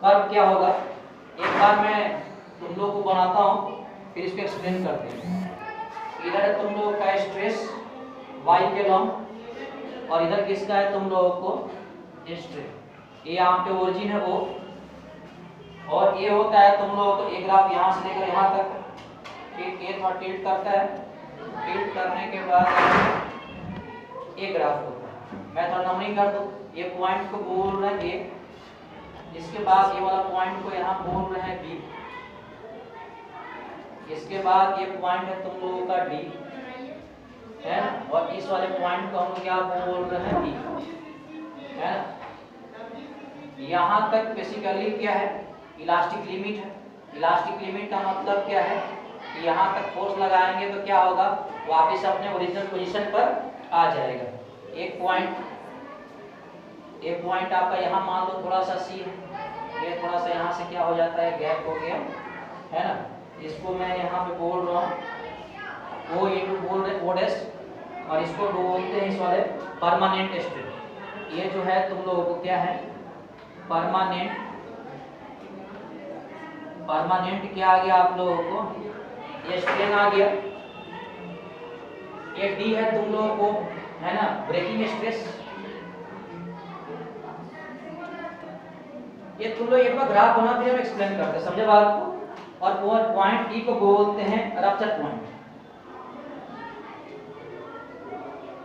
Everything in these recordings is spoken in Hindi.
कर्व क्या होगा, एक बार मैं तुम लोग को बनाता हूँ फिर इसको एक्सप्लेन करते हैं। इधर है तुम लोगों का स्ट्रेस y के लॉन्ग और इधर किसका है तुम लोगों को स्ट्रेन। ये यहाँ पे ओरिजिन है वो, और ये होता है तुम लोगों को एक ग्राफ यहाँ से लेकर यहाँ तक, फिर ये थोड़ा टिल्ट करता है, टिल्ट करने के बाद एक ग्राफ होता है। मैं थोड़ा नंबरिंग कर दूँ, ये पॉइंट को बोल रहे हैं ए, इसके बाद ये वाला पॉइंट को यहाँ बोल रहे हैं बी, इसके बाद ये पॉइंट है तुम लोगों का डी है, और इस वाले पॉइंट को हम क्या बोल रहे हैं ई है। यहाँ तक बेसिकली क्या है, इलास्टिक लिमिट है। इलास्टिक लिमिट का मतलब क्या है कि यहाँ तक फोर्स लगाएंगे तो क्या होगा, वापस अपने ओरिजिनल पोजीशन पर आ जाएगा। एक पॉइंट आपका यहाँ मान लो थोड़ा सा सी है, ये थोड़ा सा यहाँ से क्या हो जाता है, गैप हो गया है ना, इसको मैं यहाँ पे बोल रहा हूँ ओ इंटू बोल रहे ओ डैश, और इसको बोलते हैं इस वाले परमानेंट स्ट्रेन। ये जो है तुम लोगों को क्या है, परमानेंट क्या आ गया आप लोगों को, ये स्ट्रेन आ गया। ये डी है तुम लोगों को है ना ब्रेकिंग स्ट्रेस। ये तुम लोग एक बार ग्राफ बना फिर हम एक्सप्लेन करते हैं, समझे बात को। और पॉइंट ई को बोलते हैं रप्चर पॉइंट।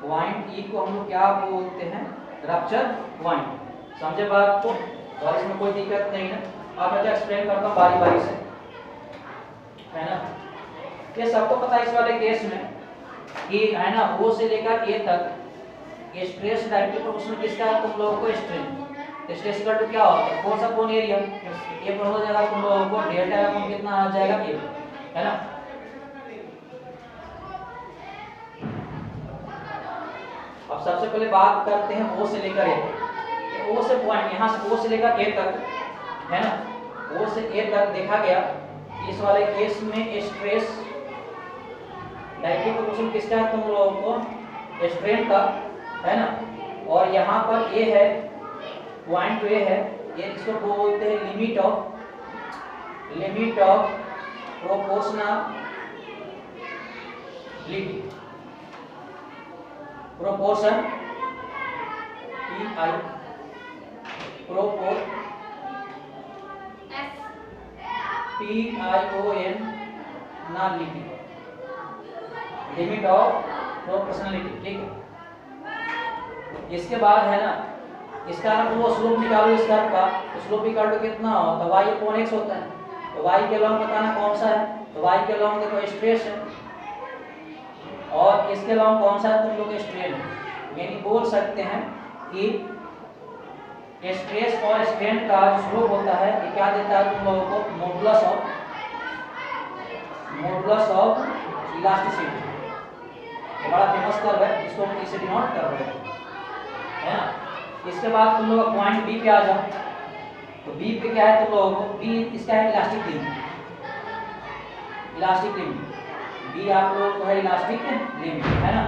पॉइंट ई को हम लोग क्या बोलते हैं, रप्चर पॉइंट, समझे बात को। और इसमें कोई दिक्कत नहीं है, अब मैं तो एक्सप्लेन करता हूँ बारी बारी से है ना। ये सबको पता है इस वाले केस में कि है ना ओ से लेकर ए तक ये स्ट्रेस डायरेक्टली प्रोपोर्शनल किसका है, तुम लोगों को स्ट्रेन। स्ट्रेस इक्वल टू क्या होता है, फोर्स अपॉन एरिया। ये पर हो जाएगा तुम लोगों को डेल्टा अपॉन कितना आ जाएगा ए है ना। अब सबसे पहले बात करते हैं ओ से लेकर ए। ओ से पॉइंट यहाँ से ओ से लेकर ए तक है ना, ओ से ए तक देखा गया इस वाले केस में स्ट्रेस डायरेक्टली प्रोपोर्शनल किसका है, तुम लोगों को स्ट्रेन का है ना। और यहाँ पर ए है, पॉइंट ए है, ये इसको बोलते हैं limit of proportion P I proportionality, limit of proportionality, ठीक है। इसके बाद है ना, इसका वो स्लोप निकालो, इस कर्व का स्लोप निकालो कितना होता है, y अपॉन x होता है। तो y के लॉन्ग बताना कौन सा है, तो y के लॉन्ग देखो स्ट्रेस है, और इसके लॉन्ग कौन सा है, तुम लोग स्ट्रेन है। यानी बोल सकते हैं कि स्ट्रेस और स्ट्रेन का जो स्लोप होता है ये क्या देता है तुम लोगों को, मॉडुलस ऑफ इलास्टिसिटी। ये बड़ा फेमस कर्व है, इसको हम इसे डिनोट कर रहे हैं ना। इसके बाद तुम लोग पॉइंट बी पे आ जाओ, तो बी पे क्या है तुम लोगों को, बी इसका है इलास्टिक लिमिट। बी आप लोगों को है इलास्टिक लिमिट है ना।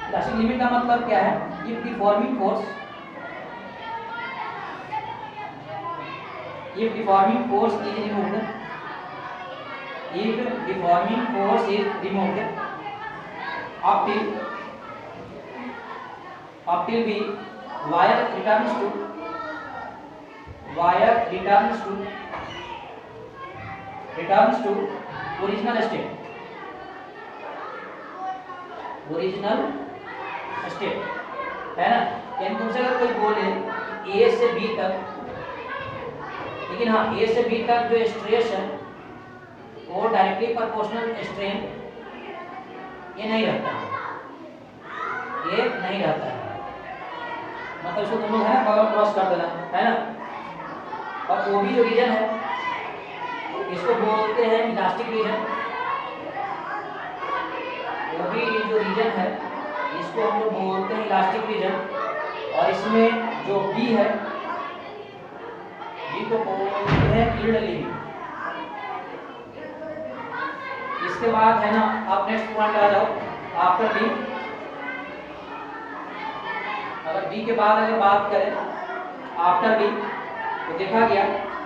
इलास्टिक लिमिट का मतलब क्या है, if deforming force is removed up till B, wire returns to original state है ना। यानी तुमसे अगर कोई बोले A से B तक, लेकिन हाँ A से B तक जो स्ट्रेस है वो डायरेक्टली प्रोपोर्शनल स्ट्रेन ये नहीं रहता है, मतलब इसको तुम लोग है ना बगल क्रॉस कर देना है ना। और वो भी जो रीजन है इसको बोलते हैं इलास्टिक रीजन। वो भी जो रीजन है इसको हम लोग बोलते हैं इलास्टिक रीजन। और इसमें जो बी है, बी को बोलते हैं यील्ड लिमिट। इसके बाद है ना, आप नेक्स्ट पॉइंट आ जाओ, आफ्टर बी। अगर बी के बाद अगर बात करें आफ्टर बी, तो देखा गया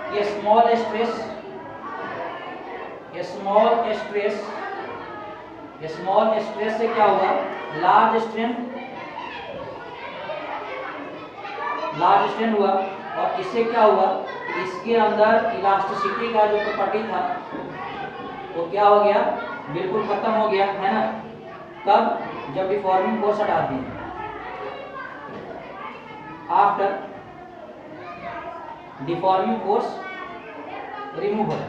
कि स्मॉल स्ट्रेस से क्या हुआ, लार्ज स्ट्रेन हुआ, और इससे क्या हुआ कि इसके अंदर इलास्टिसिटी का जो प्रॉपर्टी था वो क्या हो गया, बिल्कुल खत्म हो गया, है ना। कब, जब डिफॉर्मिंग फोर्स हटा दिए, आफ्टर डिफॉर्मिंग फोर्स रिमूवल,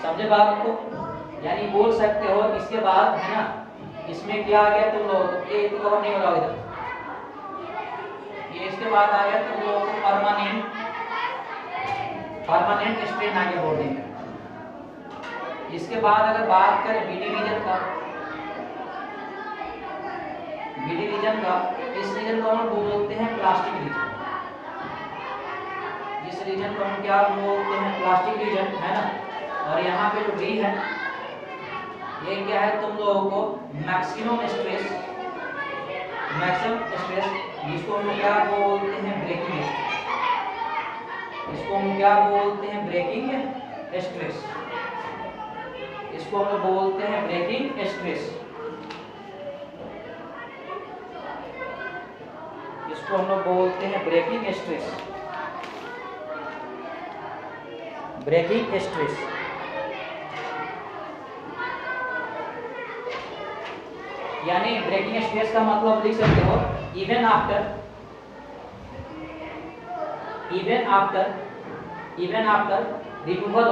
समझे बात को। यानी बोल सकते हो इसके बाद, है ना, इसमें क्या आ गया तुम लोग, ये तो कवर नहीं हो रहा इधर, ये इसके बाद आ गया तुम लोगों को परमानेंट स्ट्रेन आगे बोर्डिंग। इसके बाद अगर बात करें बीडी रीजन का, इस रीजन को हम बोलते हैं प्लास्टिक रीजन। इस रीजन को हम क्या बोलते हैं, प्लास्टिक रीजन, है ना। और यहाँ पे जो डी है ये क्या है तुम लोगों को, मैक्सिमम स्ट्रेस, जिसको हम क्या बोलते हैं, ब्रेकिंग स्ट्रेस। इसको हम क्या बोलते हैं, ब्रेकिंग स्ट्रेस। इसको हम बोलते हैं ब्रेकिंग स्ट्रेस। इसको हम लोग बोलते हैं ब्रेकिंग स्ट्रेस। ब्रेकिंग स्ट्रेस यानी ब्रेकिंग स्ट्रेस का मतलब लिख सकते हो, even after removal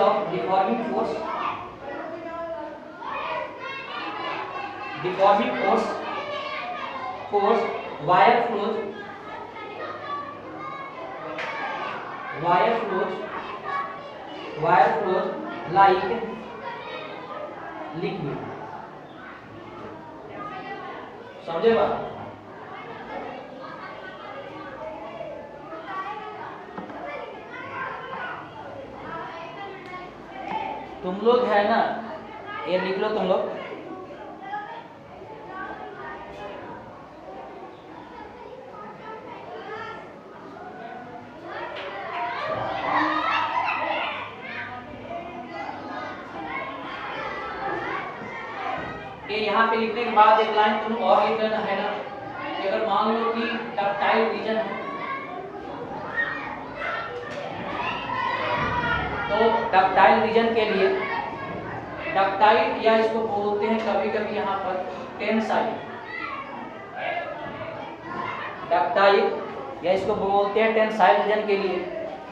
of deforming force wire flows like liquid. समझे बात। तुम लोग है ना, ये लिख लो तुम लोग, यहाँ पे लिखने के बाद एक लाइन तुम और लिख लेना, है ना, कि अगर मान लो कि डक्टाइल रीजन है तो डक्टाइल रीजन के लिए, डक्टाइल या इसको बोलते हैं कभी कभी यहाँ पर टेंसाइल, डक्टाइल या इसको बोलते हैं टेंसाइल रीजन के लिए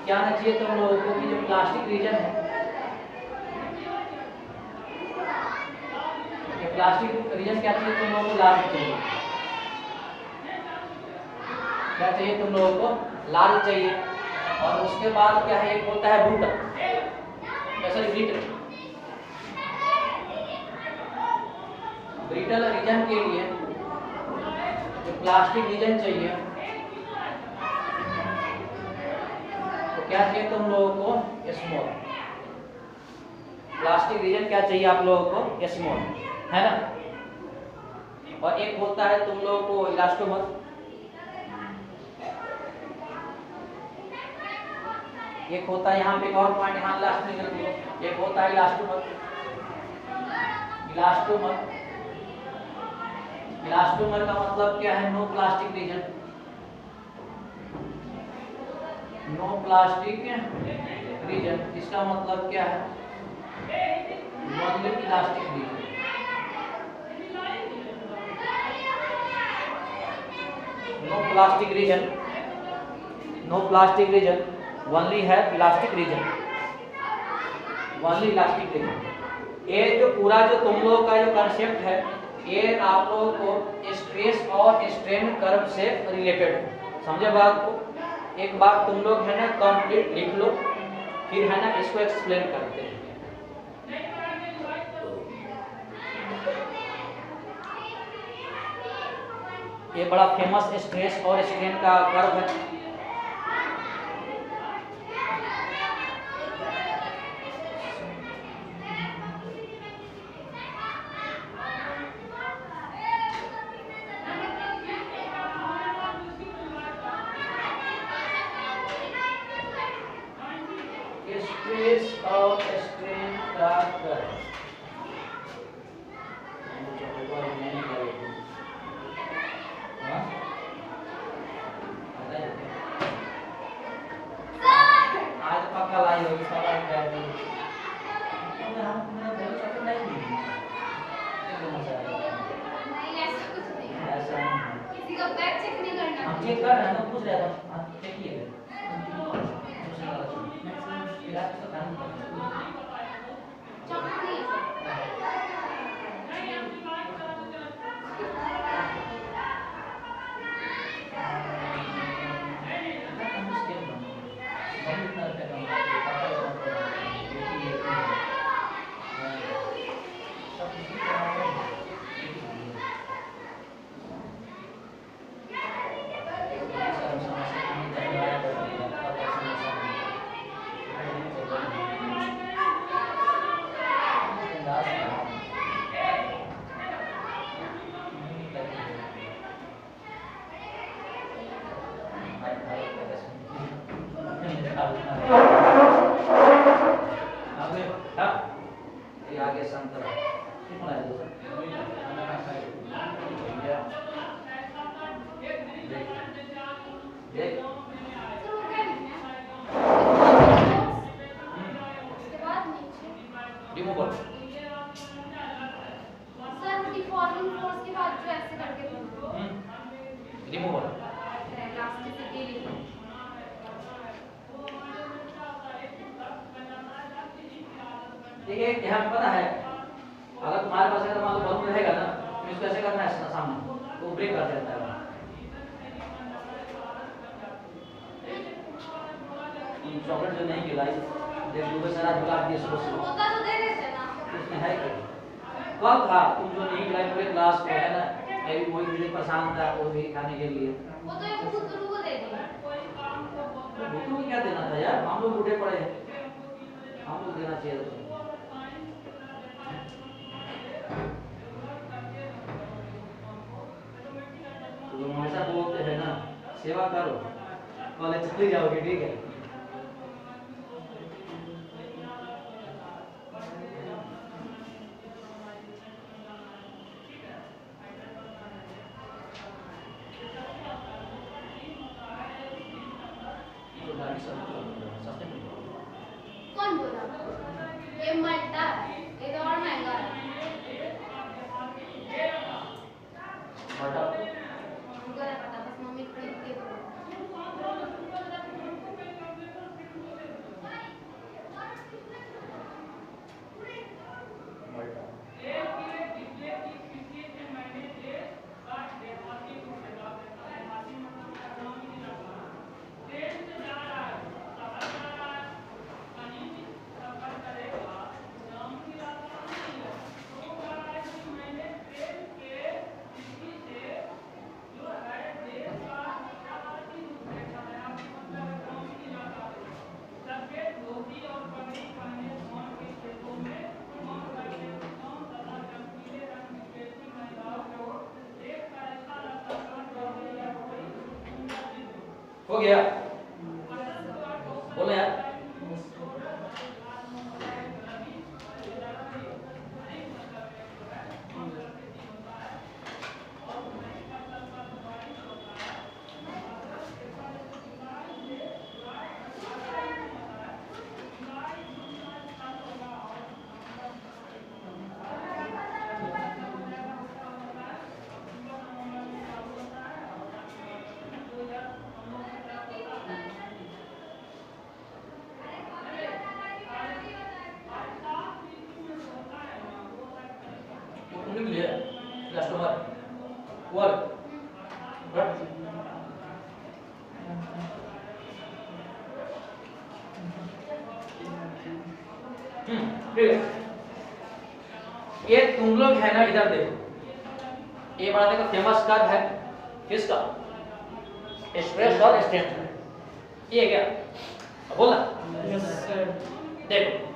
क्या आना चाहिए तुम लोगों को, कि जो प्लास्टिक रीजन है, प्लास्टिक रीजन क्या चाहिए तुम लोगों को, लार्ज चाहिए। क्या चाहिए तुम लोगों को, लार्ज चाहिए। और उसके बाद क्या है, एक होता है ब्रूटल, ब्रिटल रीजन के लिए जो प्लास्टिक रीजन चाहिए तो क्या चाहिए तुम लोगों को, स्मॉल। प्लास्टिक रीजन क्या चाहिए आप लोगों को, स्मॉल, है ना। और एक होता है तुम लोगों को इलास्टोमर, एक होता है यहाँ पे एक और पॉइंट यहाँ लास्ट में कर दो, एक होता है इलास्टोमर का मतलब क्या है, no plastic region, no plastic region. इसका मतलब क्या है, only elastic region, no plastic region only है elastic region, only elastic region. ये जो पूरा जो तुम लोगों का जो कंसेप्ट है ये आप लोगों को स्ट्रेस और स्ट्रेन कर्व से रिलेटेड है। समझे बात को। एक बार तुम लोग है ना कंप्लीट लिख लो, फिर है ना इसको एक्सप्लेन करते हैं। ये बड़ा फेमस स्ट्रेस और स्ट्रेन का कर्व है। हम चेक कर रहे हैं ना, पूछ रहे थे देखिए आगे संतर रिमूवल सर डिफॉर्मिंग फोर्स के बाद जो ऐसे करके रिमूवल इलास्टिसिटी देखिए यहाँ पता है अगर तुम्हारे पास अगर मान लो बलून रहेगा ना तो इसको ऐसे करना है सामने तो ब्रेक कर देता है। चॉकलेट जो नहीं खिलाई देख लो सारा झुला दिए सुबह होता तो दे देते ना इसमें है क्या कब था तुम जो नहीं खिलाई पूरे क्लास को है ना मैं भी वही मुझे परेशान था वो भी खाने के लिए वो तो एक बुतरू को दे दिया बुतरू को क्या देना था यार हम लोग बूढ़े पड़े हैं हम लोग देना चाहिए था तो हमेशा बोलते हैं ना सेवा करो कॉलेज चले जाओगे ठीक है। कौन बोला ये मल्टा ये तो और महंगा है मल्टा हमको नहीं पता बस मम्मी खरीद के हो गया बोलो यार कस्टमर वर्क ठीक है ये तुम लोग है ना इधर देखो ये बड़ा देखो फेमस कर्व है किसका स्ट्रेस और स्ट्रेन ये क्या बोला देखो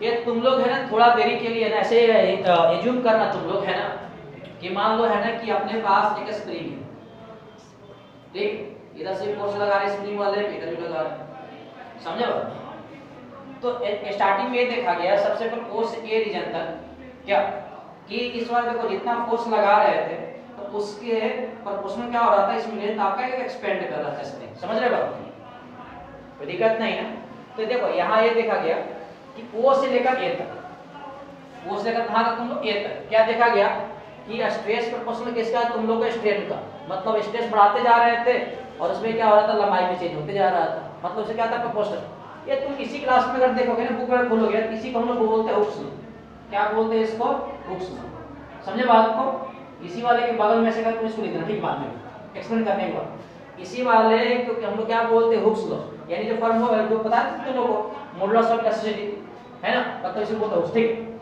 ये तुम लोग है ना थोड़ा देरी के लिए ना ऐसे एज्यूम करना तुम लोग है ना कि मान लो है ना कि अपने पास एक स्प्रिंग है ठीक इधर से फोर्स लगा रहे स्प्रिंग वाले इधर भी लगा रहे समझे तो स्टार्टिंग में ये देखा गया सबसे पहले फोर्स ए रीजन तक क्या कि इस बार देखो जितना फोर्स लगा रहे थे तो उसके प्रोपोर्शनल क्या हो रहा था इसमें लेंथ आपका एक्सपेंड कर रहा था स्प्रिंग समझ रहे बात कोई दिक्कत नहीं ना तो देखो यहाँ ये देखा गया कि O से लेकर A तक O से लेकर कहाँ तक तुम लोग A तक क्या देखा गया कि स्ट्रेस प्रोपोर्शनल किसका है, तुम लोग का स्ट्रेन का। मतलब स्ट्रेस बढ़ाते जा रहे थे और उसमें क्या हो रहा था, लंबाई में चेंज होते जा रहा था, मतलब उसे क्या था, प्रोपोर्शनल। ये तुम इसी क्लास में अगर देखोगे ना, बुक में खोलोगे, इसी को हम लोग बोलते हैं हुक्स लॉ। क्या बोलते हैं इसको, हुक्स लॉ। समझे बात को? इसी वाले के बगल में से अगर तुम इसको लिख देना, ठीक बात में एक्सप्लेन करने के बाद, इसी वाले को हम लोग क्या बोलते हैं, हुक्स लॉ। यानी जो फॉर्मूला जो पता है तुम लोगों को, मॉडुलस ऑफ इलास्टिसिटी, है ना, मतलब इसे बोलते हैं, ठीक।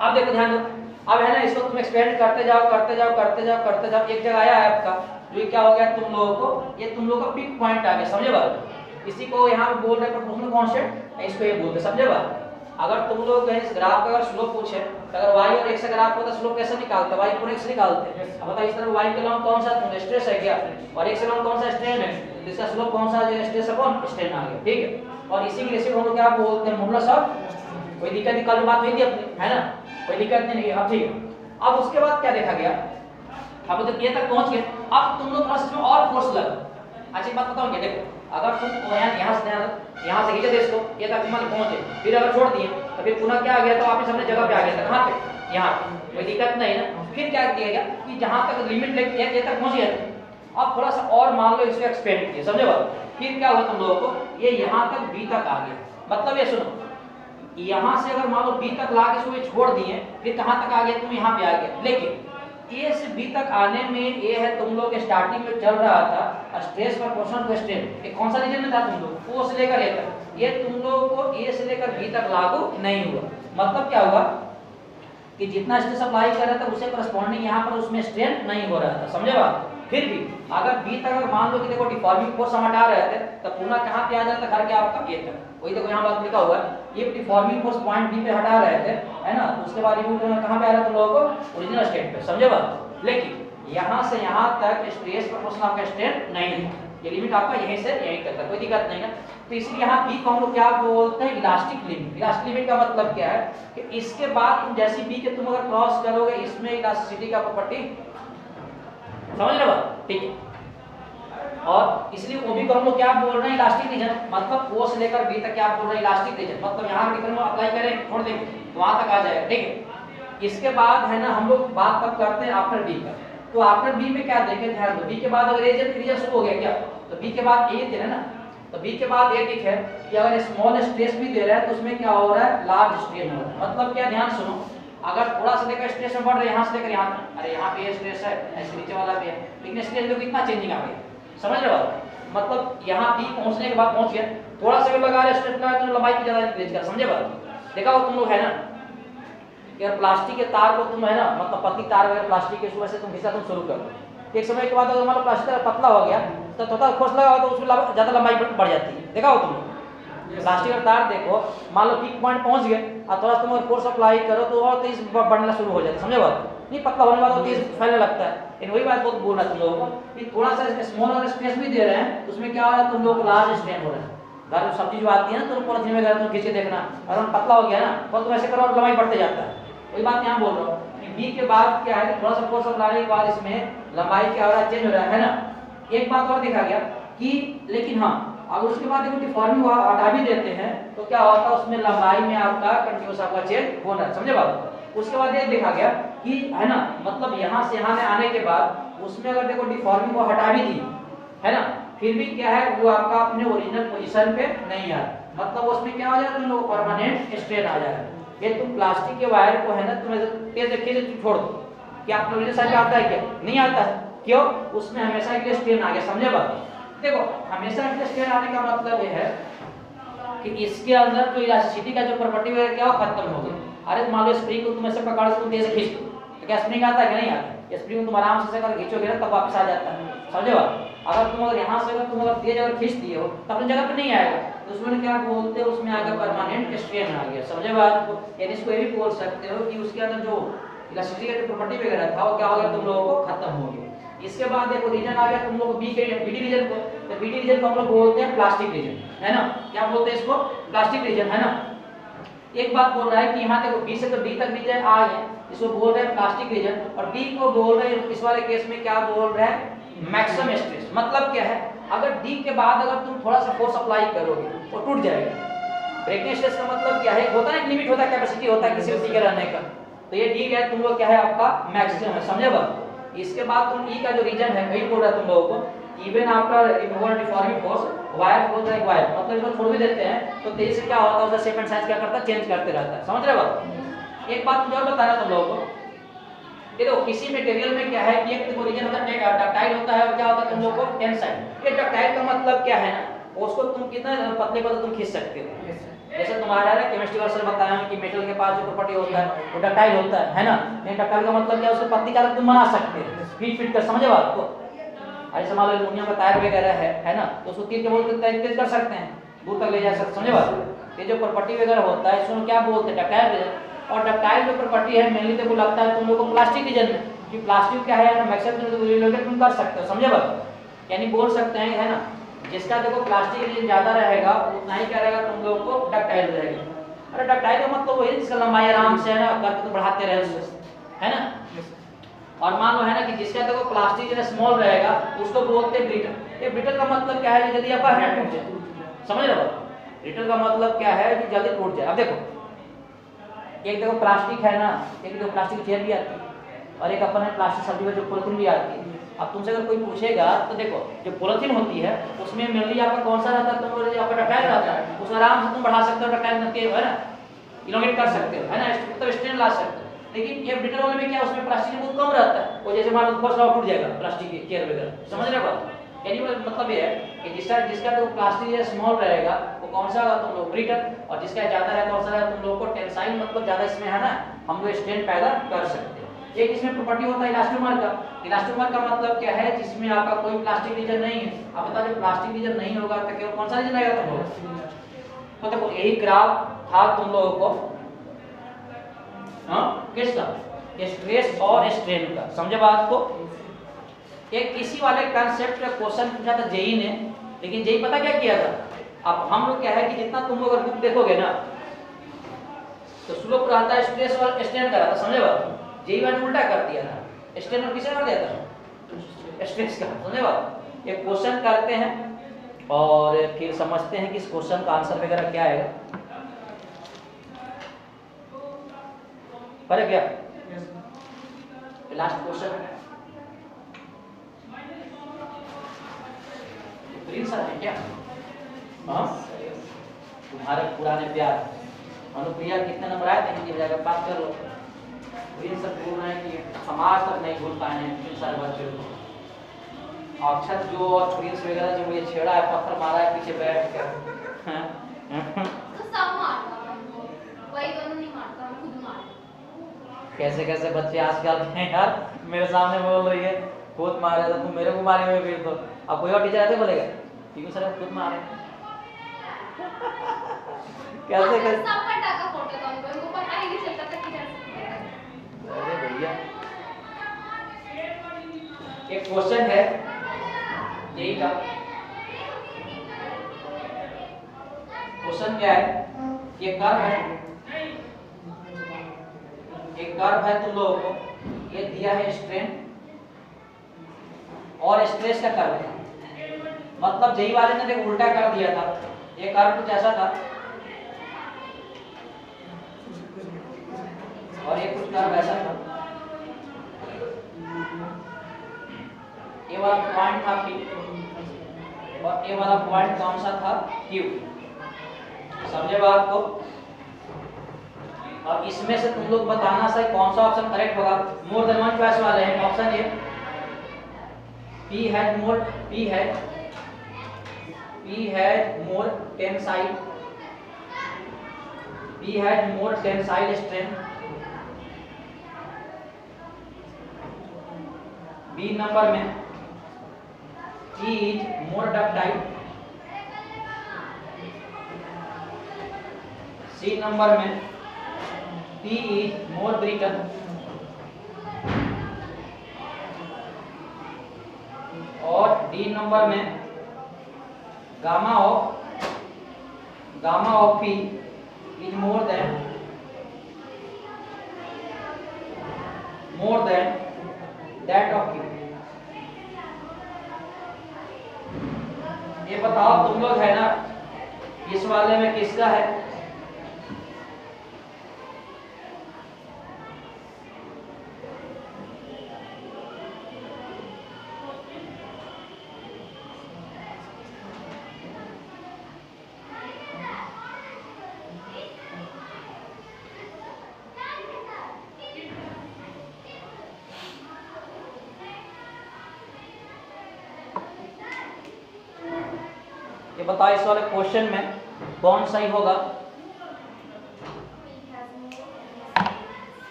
अब देखो ध्यान दो, अब है ना, इसको तुम एक्सपेंड करते जाओ करते जाओ करते जाओ करते जाओ, एक जगह आया है आपका, तो ये क्या हो गया तुम लोगों को, ये तुम लोगों का पीक पॉइंट आ गया। समझे बात? इसी को यहाँ पे बोल रहे हैं प्रोपोर्शनल कांस्टेंट, इसको ये बोलते हैं। समझे बात? अगर तुम लोग कहीं इस ग्राफ का अगर स्लोप पूछे, तो अगर y और x का ग्राफ होता है, स्लोप कैसे निकालते हैं, y पर x निकालते हैं। अब बताओ इस तरफ y के लॉन्ग कौन सा स्ट्रेस है क्या, और x के लॉन्ग कौन सा स्ट्रेन है, तो इसका स्लोप कौन सा है, स्ट्रेस अपॉन स्ट्रेन आ गया, ठीक है। और इसी के रेशियो हम लोग क्या बोलते हैं, मॉडुलस ऑफ। कोई दिक्कत नहीं, कल बात हुई थी अपनी, है ना, कोई दिक्कत नहीं है। अब ठीक है, अब उसके बाद क्या देखा गया, अब तो ये तक पहुंच गए, अब तुम लोग थोड़ा सा और फोर्स लगा। अच्छा एक बात बताऊं क्या, देखो अगर तुम यहाँ से खींचे इसको, ये तक मान पहुंचे, फिर अगर छोड़ दिए तो फिर पुनः क्या आ गया, तो वापस अपने जगह पे आ गया था, कहाँ पे, यहाँ पे, कोई दिक्कत नहीं ना। फिर क्या किया गया कि जहाँ तक लिमिट ये तक पहुंच गया, अब थोड़ा सा और मान लो इसको एक्सपेंड किया। समझे बात? फिर क्या हुआ तुम लोगों को, ये यहाँ तक बी तक आ गया। मतलब ये सुनो, यहाँ से अगर मान लो बी तक ला के इसको छोड़ दिए, फिर कहाँ तक आ गया, तुम यहाँ पे आ गया। लेकिन ए से बी तक आने में ये है तुम लोग स्टार्टिंग में चल रहा था स्ट्रेस प्रोपोर्शनल टू स्ट्रेन, ये कौन सा रीजन में था तुम लोग, ओ से लेकर ए तक, ये तुम लोगों को ए से लेकर बी तक लागू नहीं हुआ। मतलब क्या हुआ कि जितना स्ट्रेस अप्लाई कर रहा था उसे करस्पॉन्डिंग यहाँ पर उसमें स्ट्रेन नहीं हो रहा था। समझे बात? फिर भी अगर बी तक अगर मान लो कि देखो डिफॉर्मिंग फोर्स हम हटा रहे थे, तब पुनः कहाँ पे आ जाता घर के आपका ए तक। वही देखो यहाँ बात लिखा हुआ है, ये डिफॉर्मिंग फोर्स पॉइंट बी पे हटा रहे थे, है ना, तो उसके बाद रिमूव कहाँ पे आ रहा था तुम लोगों को, ओरिजिनल स्टेट पे। समझे बात? लेकिन यहाँ से यहाँ तक स्ट्रेस प्रोपोर्शनल आपका स्ट्रेन नहीं है, ये लिमिट आपका यहीं से यहीं तक है, कोई दिक्कत नहीं है। तो इसलिए यहाँ बी को हम लोग क्या बोलते हैं, इलास्टिक लिमिट। इलास्टिक लिमिट का मतलब क्या है कि इसके बाद तुम जैसी बी के तुम अगर क्रॉस करोगे, इसमें इलास्टिसिटी का प्रॉपर्टी, समझ रहे हो? ठीक है। और इसलिए ओबी को हम लोग क्या बोल रहे हैं, इलास्टिक रीजन। मतलब ओ से लेकर बी तक क्या बोल रहे हैं, इलास्टिक रीजन। मतलब यहाँ पर डिफरेंस अप्लाई करें, छोड़ देंगे तो वहां तक आ जाएगा, ठीक है। इसके बाद है ना हम लोग बात कब करते हैं, आफ्टर बी का। तो आफ्टर बी में क्या देखें, ध्यान दो, बी के बाद अगर ए रीजन शुरू हो गया क्या, तो बी के बाद ए दे रहे हैं ना, तो बी के बाद ए ठीक है कि अगर स्मॉल स्ट्रेस भी दे रहा है तो उसमें क्या हो रहा है, लार्ज स्ट्रेन हो रहा है। मतलब क्या, ध्यान सुनो, अगर थोड़ा सा लेकर स्ट्रेस में बढ़ रहा है, यहाँ से लेकर यहाँ तक, अरे यहाँ पे स्ट्रेस है, ऐसे नीचे वाला भी है, लेकिन स्ट्रेस देखो कितना चेंजिंग आ गया। समझ रहे हो? मतलब यहाँ बी पहुंचने के बाद पहुंच गया, थोड़ा सा भी लगा रहे स्ट्रेस लगा तो लंबाई की ज्यादा इंक्रीज कर। समझे बात? देखा हो तुम लोग, है ना, कि प्लास्टिक के तार को तुम है ना, मतलब पतली तार वगैरह प्लास्टिक के सुबह से तुम घिसा तुम शुरू करो, एक समय के बाद अगर मान लो प्लास्टिक पतला हो गया तो थोड़ा फोर्स लगा तो उसमें ज्यादा लंबाई बढ़ जाती है। देखा हो तुम लोग प्लास्टिक का तार, देखो मान लो पीक पॉइंट पहुंच गए और थोड़ा तुम फोर्स अप्लाई करो तो और तेज बढ़ना शुरू हो जाता है। समझे बात? नहीं, पतला होने के बाद तेज फैलने लगता है। लेकिन वही बात बहुत बोल रहा है तुम लोगों को कि थोड़ा सा स्मॉल अगर स्ट्रेस भी दे रहे हैं तो उसमें क्या हो रहा है, तुम लोग को लार्ज स्ट्रेन हो रहा है। घर में सब्जी जो आती है ना, तुम पॉलिथीन में तुम खींच के देखना, अगर पतला हो गया ना तो तुम ऐसे करो और लंबाई बढ़ते जाता है। वही बात यहाँ बोल रहा हूँ कि बी के बाद क्या है, थोड़ा सा फोर्स अप्लाई के बाद इसमें लंबाई क्या हो रहा है, चेंज हो रहा है ना। एक बात और देखा गया कि लेकिन हाँ, अगर उसके बाद देखो डिफॉर्मिंग हटा भी देते हैं तो क्या होता है, उसमें लंबाई में आपका कंटिन्यूस आपका चेंज होना है। समझे बात? उसके बाद ये देखा गया कि है ना, मतलब यहाँ से यहाँ में आने के बाद उसमें अगर देखो डिफॉर्मिंग को हटा भी दी है ना, फिर भी क्या है, वो आपका अपने ओरिजिनल पोजीशन पे नहीं आ रहा। मतलब उसमें क्या हो जाएगा, तुम लोग परमानेंट स्ट्रेन आ जाएगा। ये तुम प्लास्टिक के वायर को है ना, तुम तेज रखिए से छोड़ दो, क्या आपने ओरिजिनल साइड पे आता है क्या, नहीं आता है। क्यों? उसमें हमेशा के लिए स्ट्रेन आ गया। समझे बात? देखो हमेशा के लिए स्ट्रेन आने का मतलब ये है कि इसके अंदर जो इलास्टिसिटी का जो प्रॉपर्टी वगैरह क्या खत्म हो गया। अरे मान लो स्प्रिंग को तुम ऐसे पकड़ के तुम तेज से खींच दो तो क्या स्प्रिंग आता है कि नहीं आता? स्प्रिंग तुम आराम से अगर खींचोगे ना तब वापस आ जाता है। समझे बात? अगर तुम अगर यहाँ से तुम अगर तेज अगर खींच दिए हो तो अपनी जगह पे नहीं आएगा, तो उसमें क्या बोलते हैं, उसमें आगे परमानेंट स्ट्रेन आ गया। समझे बात को? यानी इसको ये भी बोल सकते हो कि उसके अंदर जो इलास्टिसिटी का जो प्रॉपर्टी वगैरह था वो क्या हो गया, तुम लोगों को खत्म हो गया। इसके बाद देखो रीजन आ गया तुम लोग बी के बीडी रीजन को, तो बीडी रीजन को हम लोग बोलते हैं प्लास्टिक रीजन, है ना। क्या बोलते हैं इसको? प्लास्टिक रीजन, है ना। एक बात बोल रहा है कि यहाँ देखो बी से तो डी तक रीजन आ गए, इसको बोल रहे हैं प्लास्टिक रीजन, और डी को बोल रहे हैं इस वाले केस में क्या बोल रहे हैं, मैक्सिमम स्ट्रेस। मतलब क्या है, अगर डी के बाद अगर तुम थोड़ा सा फोर्स अप्लाई करोगे तो टूट जाएगा। ब्रेकिंग स्ट्रेस का मतलब क्या है, होता है एक लिमिट होता है, कैपेसिटी होता है किसी चीज के रहने का, तो ये डी गैस तुम लोग क्या है आपका मैक्सिमम है, समझे बात। इसके बाद तुम ई का जो रीजन है वही बोल रहा है तुम लोगों को even after inward deforming force wire flows like wire, मतलब इसको छोड़ भी देते हैं तो तेजी से क्या होता है उसका शेप एंड साइज क्या करता है चेंज करते रहता है, समझ रहे बात। एक बात मुझे और बताना तुम लोगों को, ये देखो किसी मटेरियल में क्या है कि एक देखो रीजन होता है डक्टाइल होता है और क्या होता है तुम लोगों को टेंसाइल। ये डक्टाइल का मतलब क्या है ना उसको तुम कितना पतले पर तुम खींच सकते हो, जैसे तुम्हारा है केमिस्ट्री वर्ष में बताया कि मेटल के पास जो प्रॉपर्टी होता है वो डक्टाइल होता है ना। नहीं डक्टाइल का मतलब क्या है उसको पतली का तुम बना सकते हो फिट कर, समझे बात को। ऐसे मान लो एल्युमिनियम का टायर वगैरह है ना, तो उसको तीर के बोल के तेज कर सकते हैं, दूर तक ले जा सकते, समझे बात। ये जो प्रॉपर्टी वगैरह होता है इसको क्या बोलते हैं डक्टाइल रीजन। और डक्टाइल जो प्रॉपर्टी है मेनली देखो लगता है तुम लोगों को प्लास्टिक रीजन में, कि प्लास्टिक क्या है ना मैक्सिमम रिलेटेड तुम कर सकते हो, समझे बात। यानी बोल सकते हैं है ना जिसका देखो प्लास्टिक रीजन ज्यादा रहेगा उतना ही क्या रहेगा तुम लोगों को डक्टाइल रहेगा। अरे डक्टाइल का मतलब वही जिसका लंबाई आराम से है ना करके तो बढ़ाते रहे उससे, है ना। और मान लो है ना कि जिसका देखो प्लास्टिक जो स्मॉल रहेगा उसको बोलते हैं ब्रिटल। ये ब्रिटल का मतलब क्या है यदि आपका हैंड टूट जाए, समझ रहे हो। ब्रिटल का मतलब क्या है कि जल्दी टूट जाए। अब देखो एक देखो प्लास्टिक है ना, एक देखो प्लास्टिक चेयर भी आती है और एक अपन है प्लास्टिक सब्जी में जो पॉलिथीन भी आती है। अब तुमसे अगर कोई पूछेगा तो देखो जो पॉलिथीन होती है उसमें मेनली आपका कौन सा रहता है, तुम आपका डक्टाइल रहता है, उसमें आराम से तुम बढ़ा सकते हो डक्टाइल के है ना, इलोंगेट कर सकते हो है ना, मतलब स्ट्रेन ला सकते हो। लेकिन ये ब्रिटल वाले में क्या उसमें प्लास्टिक बहुत कम रहता है, वो जैसे मान लो ऊपर से टूट जाएगा प्लास्टिक की चेयर वगैरह, समझ रहे हो बात। यानी मतलब ये है कि जिसका तो प्लास्टिक स्मॉल रहेगा वो कौन सा होगा तुम लोग ब्रिटल, और जिसका ज्यादा रहेगा कौन सा रहेगा तुम लोग को टेंसाइल, मतलब ज्यादा इसमें है ना हम लोग स्ट्रेन पैदा कर सकते हैं। एक इसमें प्रॉपर्टी होता है इलास्टोमर का। इलास्टोमर का मतलब क्या है जिसमें आपका कोई प्लास्टिक रीजन नहीं है। आप बता जो प्लास्टिक रीजन नहीं होगा तो केवल कौन सा रीजन रहेगा तुम लोग। तो देखो यही ग्राफ था तुम लोगों को किसका, स्ट्रेस और स्ट्रेन का, समझे बात को। एक इसी वाले कंसेप्ट का क्वेश्चन पूछा था जेई ने, लेकिन जेई पता क्या किया था। अब हम लोग क्या है कि जितना तुम लोग अगर बुक देखोगे ना तो स्लोप रहता है स्ट्रेस और स्ट्रेन का रहता, समझे बात। जेई वाले उल्टा कर दिया था, स्ट्रेन और किसे कर दिया था स्ट्रेस का, समझे बात। एक क्वेश्चन करते हैं और फिर समझते हैं कि इस क्वेश्चन का आंसर वगैरह क्या आएगा। पर क्या लास्ट क्वेश्चन प्रिंस है क्या, हाँ तुम्हारे पुराने प्यार अनुप्रिया कितने नंबर आए थे हिंदी में बात कर लो। प्रिंस सब बोल रहे हैं कि हम आज तक नहीं भूल पाए हैं इन सारे बच्चों को। अक्षर जो और प्रिंस वगैरह जो मुझे छेड़ा है पत्थर मारा है पीछे बैठ कर, तो सब मारता हमको, वही दोनों नहीं मारता, हम खुद मारते। कैसे कैसे बच्चे आजकल हैं यार, मेरे सामने बोल रही है खुद मारे तो तुम मेरे को मारे हुए फिर तो। अब कोई और टीचर आते बोलेगा क्यों सर खुद मारे कैसे कैसे सबका टाका फोटो था उनको पता ही नहीं चलता था कि कैसे। अरे भैया एक क्वेश्चन है यही का क्वेश्चन क्या है, ये कर्व है, एक कर्व है तुम लोगों को, ये दिया है स्ट्रेन और स्ट्रेस का कर्व है। मतलब जेई वाले ने देखो उल्टा कर दिया था, ये कर्व कुछ ऐसा था और ये कुछ कर्व ऐसा था। ये वाला पॉइंट था P और ये वाला पॉइंट कौन सा था Q, समझे बात को। अब इसमें से तुम लोग बताना सही कौन सा ऑप्शन करेक्ट होगा। मोर देन वन चॉइस वाले हैं। Option A P had more tensile strength. B number में P is more ductile. C number में P is more brittle. और D नंबर में gamma of P is more than that of Q. ये बताओ तुम लोग है ना इस वाले में किसका है, ये बताओ इस वाले क्वेश्चन में कौन सही होगा?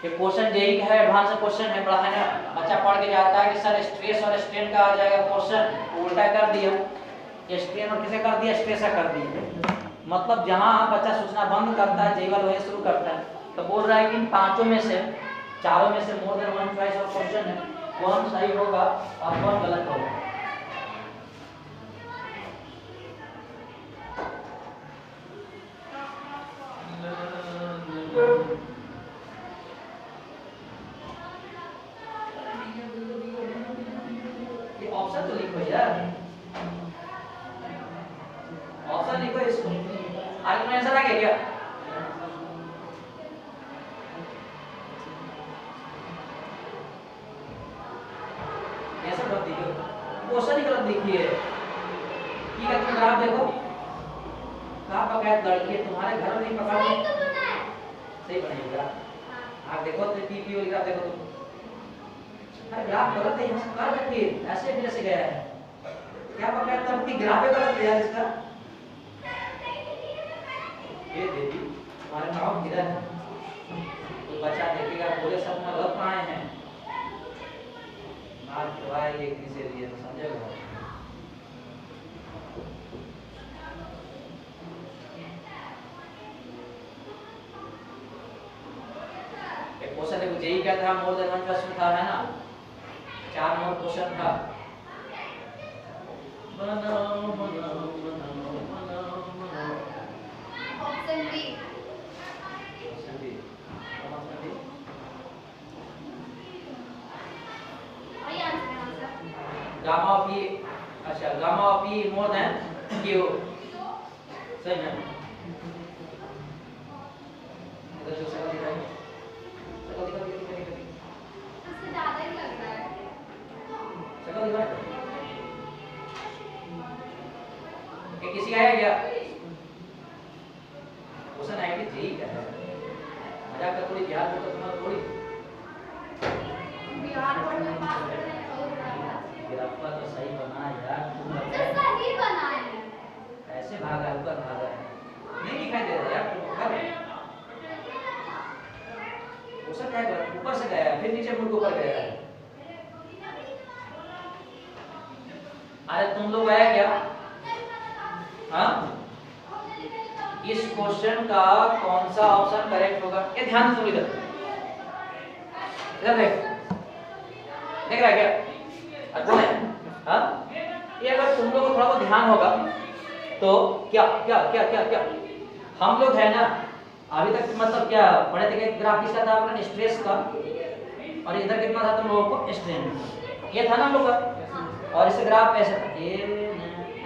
ये क्वेश्चन जेई का है, एडवांस क्वेश्चन है, बड़ा है ना, बच्चा पढ़ के जाता है कि सर स्ट्रेस और स्ट्रेन का आ जाएगा क्वेश्चन, उल्टा कर दिया, स्ट्रेन और किसे कर दिया, स्ट्रेस कर दिया। मतलब जहां बच्चा सोचना बंद करता है जेई वाला वही शुरू करता है। तो बोल रहा है कि इन पांचों में से, चारों में से मोर देन वन चॉइस और क्वेश्चन है, कौन सही होगा और कौन गलत होगा? ये ऑप्शन तो लिखो यार, ऑप्शन लिखो इसको। आगे में आंसर आ गया क्या? ऐसा मत दिखो, क्वेश्चन ही गलत लिखिए। ठीक है, तुम ग्राफ देखो, कहाँ पकड़ लड़की है तुम्हारे घर में नहीं पकड़ सही तो बना है। सही बनेगा। आप देखो तो पीपी वाली ग्राफ देखो तुम, अरे ग्राफ गलत है, यहाँ से कर रखिए, ऐसे भी ऐसे गया है, क्या पकड़ तब की ग्राफ ही गलत है यार इसका। ये देवी तुम्हारे नाम किधर है? तो बच्चा देखेगा बोले सब में गलत आए हैं, मार करवाएंगे किसी लिए, समझेगा? एक क्वेश्चन देखो, जेई क्या था, मोर देन वन क्वेश्चन था, है ना, 4 नंबर क्वेश्चन था। Option B. वही आंसर है आंसर। गामा ऑफ ई, अच्छा gamma of E more than Q, सही है। इधर जो सकल दिख रहा है, सकल दिखा उससे ज्यादा ही लग रहा है। सकल दिख रहा है, ये किसी का है क्या? क्वेश्चन आई कि जेई का है, मजाक कर थोड़ी, बिहार में तो तुम्हारा थोड़ी बिहार बोर्ड में पास कर रहे हैं और गिरफ्तार तो सही बना यार, तुम जैसा ही बना है। ऐसे भागा ऊपर भागा है, नहीं दिखाई दे रहा यार, तुम कर क्वेश्चन क्या है, ऊपर से गया है फिर नीचे मुड़ के ऊपर गया है। अरे तुम लोग आया क्या? हाँ, इस क्वेश्चन का कौन सा ऑप्शन करेक्ट होगा? ये ध्यान से सुन, इधर इधर देख रहा है क्या? अच्छा है, हाँ, ये अगर तुम लोग को थोड़ा बहुत ध्यान होगा तो क्या क्या क्या क्या क्या हम लोग है ना, अभी तक मतलब क्या पढ़े थे, ग्राफ किसका था अपना, स्ट्रेस का, और इधर कितना था तुम लोगों को, स्ट्रेन, ये था ना हम लोग का, और इसे ग्राफ ऐसे था, ये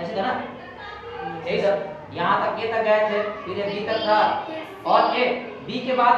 ऐसे था ना, यही सर, यहाँ तक ये तक गए थे, फिर ये बी तक था, और ये बी के बाद